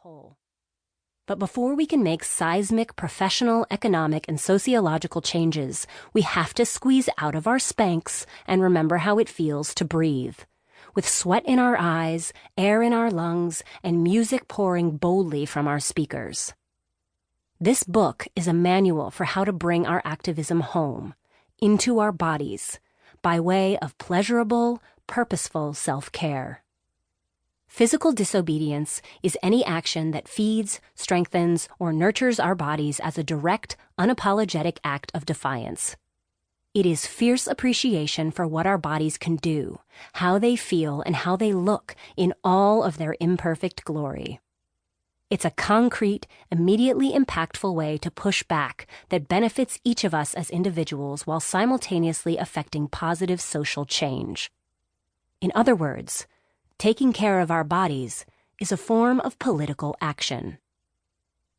whole. But before we can make seismic professional, economic, and sociological changes, we have to squeeze out of our Spanx and remember how it feels to breathe. With sweat in our eyes, air in our lungs, and music pouring boldly from our speakers. This book is a manual for how to bring our activism home, into our bodies, by way of pleasurable, purposeful self-care. Physical disobedience is any action that feeds, strengthens, or nurtures our bodies as a direct, unapologetic act of defiance. It is fierce appreciation for what our bodies can do, how they feel, and how they look in all of their imperfect glory. It's a concrete, immediately impactful way to push back that benefits each of us as individuals while simultaneously affecting positive social change. In other words, taking care of our bodies is a form of political action.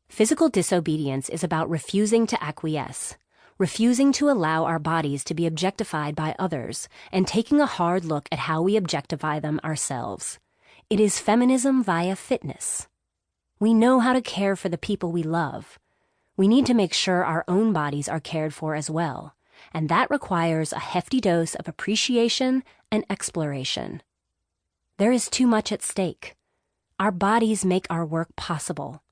Physical disobedience is about refusing to acquiesce, refusing to allow our bodies to be objectified by others, and taking a hard look at how we objectify them ourselves. It is feminism via fitness. We know how to care for the people we love. We need to make sure our own bodies are cared for as well, and that requires a hefty dose of appreciation and exploration. There is too much at stake. Our bodies make our work possible.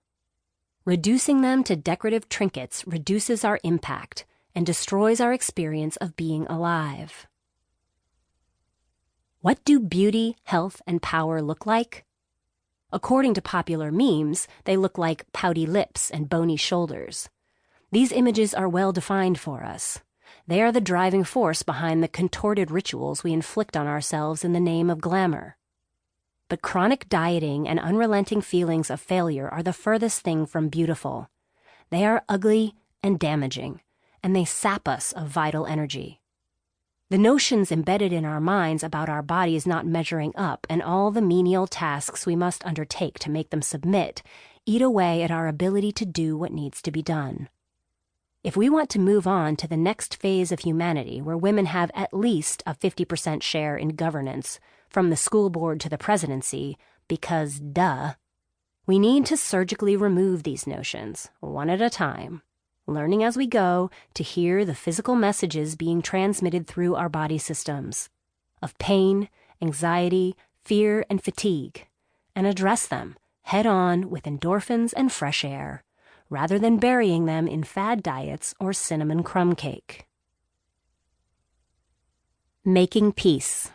Reducing them to decorative trinkets reduces our impact and destroys our experience of being alive. What do beauty, health, and power look like? According to popular memes, they look like pouty lips and bony shoulders. These images are well defined for us. They are the driving force behind the contorted rituals we inflict on ourselves in the name of glamour. But chronic dieting and unrelenting feelings of failure are the furthest thing from beautiful. They are ugly and damaging, and they sap us of vital energy. The notions embedded in our minds about our bodies not measuring up and all the menial tasks we must undertake to make them submit eat away at our ability to do what needs to be done. If we want to move on to the next phase of humanity where women have at least a 50% share in governance, from the school board to the presidency, because duh, we need to surgically remove these notions, one at a time, learning as we go to hear the physical messages being transmitted through our body systems, of pain, anxiety, fear, and fatigue, and address them head-on with endorphins and fresh air, rather than burying them in fad diets or cinnamon crumb cake. Making peace.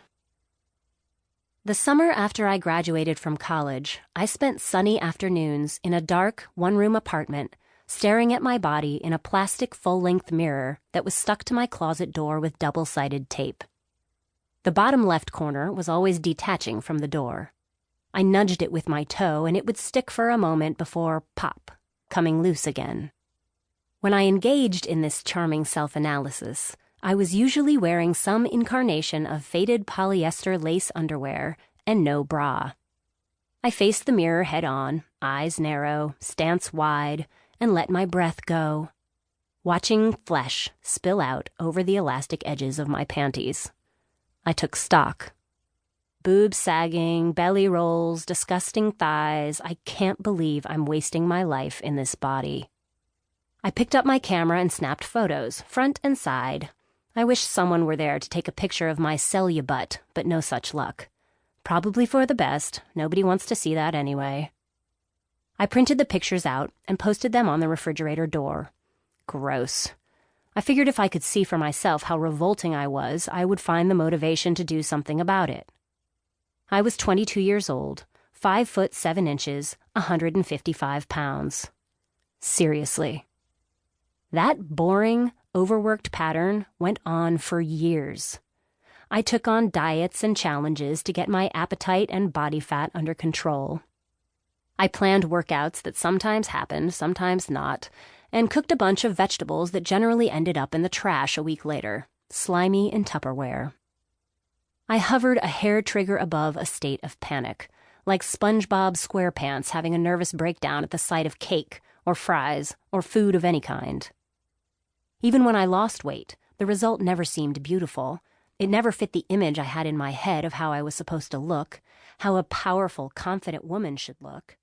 The summer after I graduated from college, I spent sunny afternoons in a dark, one-room apartment, staring at my body in a plastic full-length mirror that was stuck to my closet door with double-sided tape. The bottom left corner was always detaching from the door. I nudged it with my toe, and it would stick for a moment before pop, coming loose again. When I engaged in this charming self-analysis, I was usually wearing some incarnation of faded polyester lace underwear and no bra. I faced the mirror head-on, eyes narrow, stance wide, and let my breath go, watching flesh spill out over the elastic edges of my panties. I took stock. Boobs sagging, belly rolls, disgusting thighs. I can't believe I'm wasting my life in this body. I picked up my camera and snapped photos, front and side. I wish someone were there to take a picture of my cellubutt, but no such luck. Probably for the best. Nobody wants to see that anyway. I printed the pictures out and posted them on the refrigerator door. Gross. I figured if I could see for myself how revolting I was, I would find the motivation to do something about it. I was 22 years old, 5 foot 7 inches, 155 pounds. Seriously. That boring, overworked pattern went on for years. I took on diets and challenges to get my appetite and body fat under control. I planned workouts that sometimes happened, sometimes not, and cooked a bunch of vegetables that generally ended up in the trash a week later, slimy in Tupperware. I hovered a hair trigger above a state of panic, like SpongeBob SquarePants having a nervous breakdown at the sight of cake, or fries, or food of any kind. Even when I lost weight, the result never seemed beautiful. It never fit the image I had in my head of how I was supposed to look, how a powerful, confident woman should look.